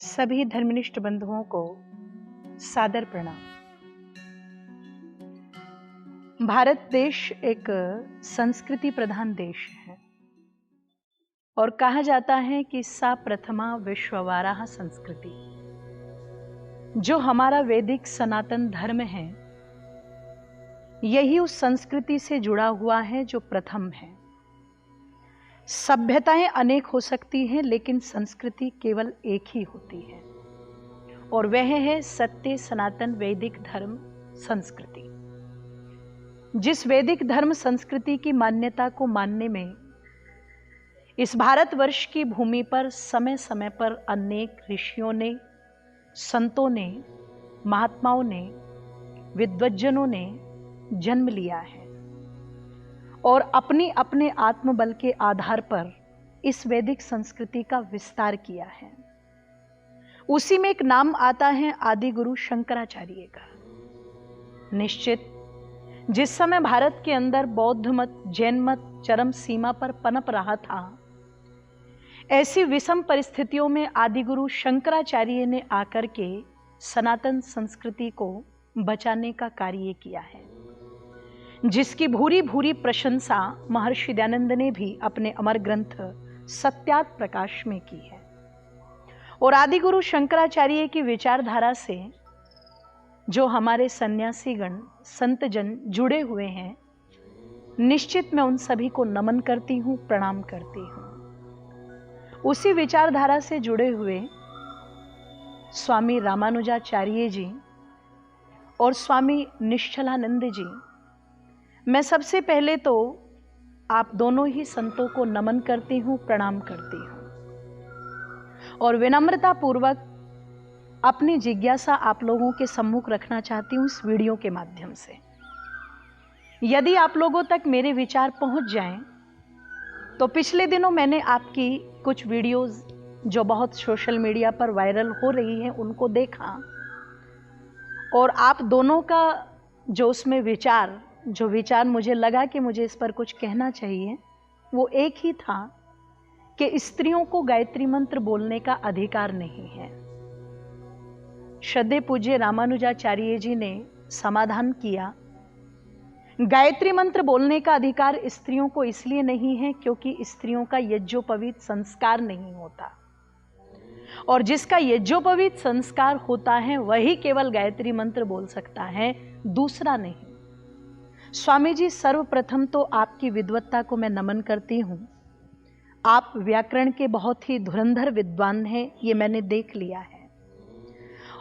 सभी धर्मनिष्ठ बंधुओं को सादर प्रणाम। भारत देश एक संस्कृति प्रधान देश है और कहा जाता है कि सा प्रथमा विश्ववाराह संस्कृति। जो हमारा वैदिक सनातन धर्म है यही उस संस्कृति से जुड़ा हुआ है जो प्रथम है। सभ्यताएं अनेक हो सकती हैं लेकिन संस्कृति केवल एक ही होती है और वह है सत्य सनातन वैदिक धर्म संस्कृति। जिस वैदिक धर्म संस्कृति की मान्यता को मानने में इस भारतवर्ष की भूमि पर समय समय पर अनेक ऋषियों ने, संतों ने, महात्माओं ने, विद्वज्जनों ने जन्म लिया है और अपने अपने आत्मबल के आधार पर इस वैदिक संस्कृति का विस्तार किया है। उसी में एक नाम आता है आदि गुरु शंकराचार्य का। निश्चित जिस समय भारत के अंदर बौद्ध मत, जैन मत चरम सीमा पर पनप रहा था, ऐसी विषम परिस्थितियों में आदि गुरु शंकराचार्य ने आकर के सनातन संस्कृति को बचाने का कार्य किया है, जिसकी भूरी भूरी प्रशंसा महर्षि दयानंद ने भी अपने अमर ग्रंथ सत्यार्थ प्रकाश में की है। और आदि गुरु शंकराचार्य की विचारधारा से जो हमारे सन्यासीगण संतजन जुड़े हुए हैं, निश्चित मैं उन सभी को नमन करती हूँ, प्रणाम करती हूँ। उसी विचारधारा से जुड़े हुए स्वामी रामानुजाचार्य जी और स्वामी निश्चलानंद जी, मैं सबसे पहले तो आप दोनों ही संतों को नमन करती हूँ, प्रणाम करती हूँ और विनम्रता पूर्वक अपनी जिज्ञासा आप लोगों के सम्मुख रखना चाहती हूँ इस वीडियो के माध्यम से। यदि आप लोगों तक मेरे विचार पहुँच जाएं, तो पिछले दिनों मैंने आपकी कुछ वीडियोस जो बहुत सोशल मीडिया पर वायरल हो रही हैं उनको देखा और आप दोनों का जो उसमें विचार मुझे लगा कि मुझे इस पर कुछ कहना चाहिए, वो एक ही था कि स्त्रियों को गायत्री मंत्र बोलने का अधिकार नहीं है। श्रद्धेय पूज्य रामानुजाचार्य जी ने समाधान किया, गायत्री मंत्र बोलने का अधिकार स्त्रियों को इसलिए नहीं है क्योंकि स्त्रियों का यज्ञोपवीत संस्कार नहीं होता और जिसका यज्ञोपवीत संस्कार होता है वही केवल गायत्री मंत्र बोल सकता है, दूसरा नहीं। स्वामी जी, सर्वप्रथम तो आपकी विद्वत्ता को मैं नमन करती हूँ। आप व्याकरण के बहुत ही धुरंधर विद्वान हैं, ये मैंने देख लिया है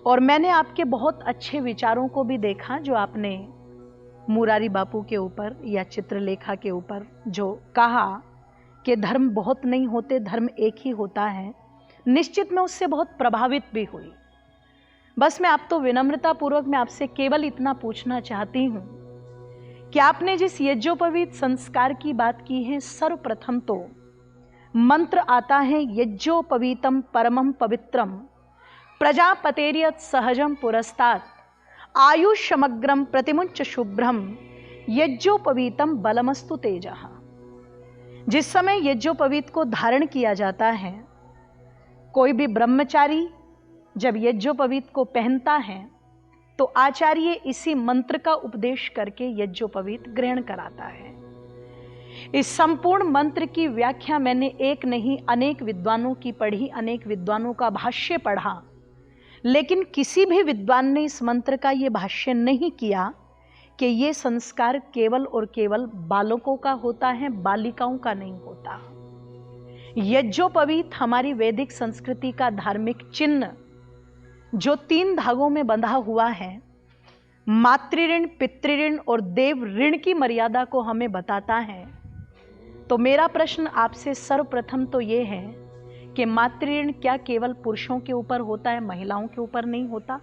और मैंने आपके बहुत अच्छे विचारों को भी देखा जो आपने मुरारी बापू के ऊपर या चित्रलेखा के ऊपर जो कहा कि धर्म बहुत नहीं होते, धर्म एक ही होता है। निश्चित मैं उससे बहुत प्रभावित भी हुई। बस मैं आप तो विनम्रता पूर्वक मैं आपसे केवल इतना पूछना चाहती हूँ कि आपने जिस यज्ञोपवीत संस्कार की बात की है, सर्वप्रथम तो मंत्र आता है यज्ञोपवीतम परमं पवित्रम प्रजापतेर्यत् सहजम पुरस्तात् आयुष्यमग्रम प्रतिमुंच शुभ्रम यज्ञोपवीतम बलमस्तु तेजः। जिस समय यज्ञोपवीत को धारण किया जाता है, कोई भी ब्रह्मचारी जब यज्ञोपवीत को पहनता है तो आचार्य इसी मंत्र का उपदेश करके यज्ञोपवीत ग्रहण कराता है। इस संपूर्ण मंत्र की व्याख्या मैंने एक नहीं अनेक विद्वानों की पढ़ी, अनेक विद्वानों का भाष्य पढ़ा, लेकिन किसी भी विद्वान ने इस मंत्र का ये भाष्य नहीं किया कि ये संस्कार केवल और केवल बालकों का होता है, बालिकाओं का नहीं होता। यज्ञोपवीत हमारी वैदिक संस्कृति का धार्मिक चिन्ह जो 3 धागों में बंधा हुआ है, मातृऋण, पितृऋण और देव ऋण की मर्यादा को हमें बताता है। तो मेरा प्रश्न आपसे सर्वप्रथम तो ये है कि मातृऋण क्या केवल पुरुषों के ऊपर होता है, महिलाओं के ऊपर नहीं होता?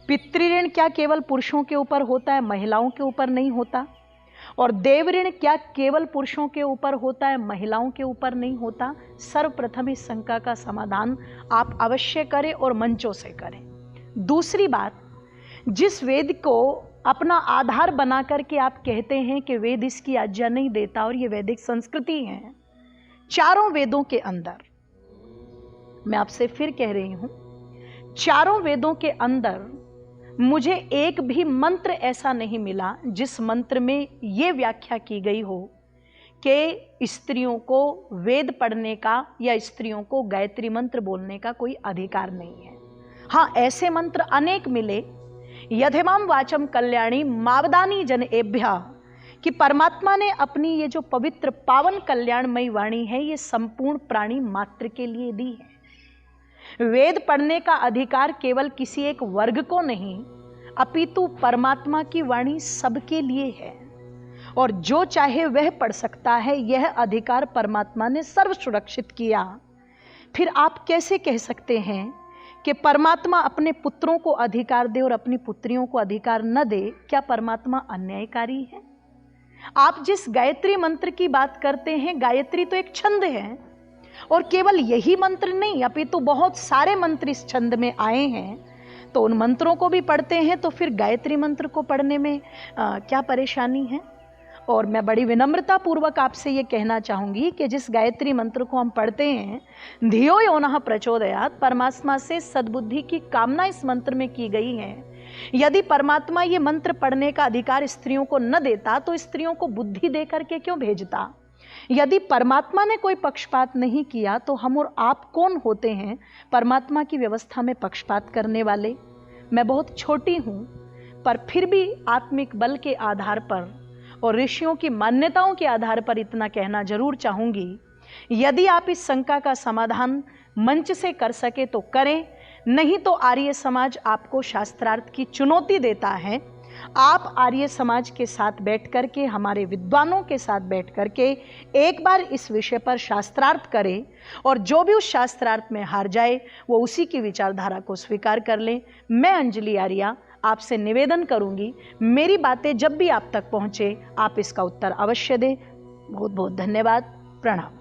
पितृऋण क्या केवल पुरुषों के ऊपर होता है, महिलाओं के ऊपर नहीं होता? और देव ऋण क्या केवल पुरुषों के ऊपर होता है, महिलाओं के ऊपर नहीं होता? सर्वप्रथम इस शंका का समाधान आप अवश्य करें और मंचों से करें। दूसरी बात, जिस वेद को अपना आधार बना करके आप कहते हैं कि वेद इसकी आज्ञा नहीं देता और ये वैदिक संस्कृति है, चारों वेदों के अंदर मैं आपसे फिर कह रही हूं, चारों वेदों के अंदर मुझे एक भी मंत्र ऐसा नहीं मिला जिस मंत्र में यह व्याख्या की गई हो कि स्त्रियों को वेद पढ़ने का या स्त्रियों को गायत्री मंत्र बोलने का कोई अधिकार नहीं है। हाँ, ऐसे मंत्र अनेक मिले, यथेमाम वाचम कल्याणी मावदानी जन एभ्या, कि परमात्मा ने अपनी ये जो पवित्र पावन कल्याणमयी वाणी है ये संपूर्ण प्राणी मात्र के लिए दी है। वेद पढ़ने का अधिकार केवल किसी एक वर्ग को नहीं, अपितु परमात्मा की वाणी सबके लिए है और जो चाहे वह पढ़ सकता है। यह अधिकार परमात्मा ने सर्व सुरक्षित किया। फिर आप कैसे कह सकते हैं कि परमात्मा अपने पुत्रों को अधिकार दे और अपनी पुत्रियों को अधिकार न दे? क्या परमात्मा अन्यायकारी है? आप जिस गायत्री मंत्र की बात करते हैं, गायत्री तो एक छंद है और केवल यही मंत्र नहीं, अपितु बहुत सारे मंत्र इस छंद में आए हैं, तो उन मंत्रों को भी पढ़ते हैं। तो फिर गायत्री मंत्र को पढ़ने में क्या परेशानी है? और मैं बड़ी विनम्रता पूर्वक आपसे ये कहना चाहूंगी कि जिस गायत्री मंत्र को हम पढ़ते हैं, धियो यो नः प्रचोदयात्, परमात्मा से सद्बुद्धि की कामना इस मंत्र में की गई है। यदि परमात्मा ये मंत्र पढ़ने का अधिकार स्त्रियों को न देता तो स्त्रियों को बुद्धि दे करके क्यों भेजता? यदि परमात्मा ने कोई पक्षपात नहीं किया तो हम और आप कौन होते हैं परमात्मा की व्यवस्था में पक्षपात करने वाले? मैं बहुत छोटी हूं, पर फिर भी आत्मिक बल के आधार पर और ऋषियों की मान्यताओं के आधार पर इतना कहना जरूर चाहूंगी, यदि आप इस शंका का समाधान मंच से कर सके तो करें, नहीं तो आर्य समाज आपको शास्त्रार्थ की चुनौती देता है। आप आर्य समाज के साथ बैठ करके, हमारे विद्वानों के साथ बैठ करके एक बार इस विषय पर शास्त्रार्थ करें और जो भी उस शास्त्रार्थ में हार जाए वो उसी की विचारधारा को स्वीकार कर लें। मैं अंजलि आर्या आपसे निवेदन करूंगी, मेरी बातें जब भी आप तक पहुंचे आप इसका उत्तर अवश्य दें। बहुत बहुत धन्यवाद। प्रणाम।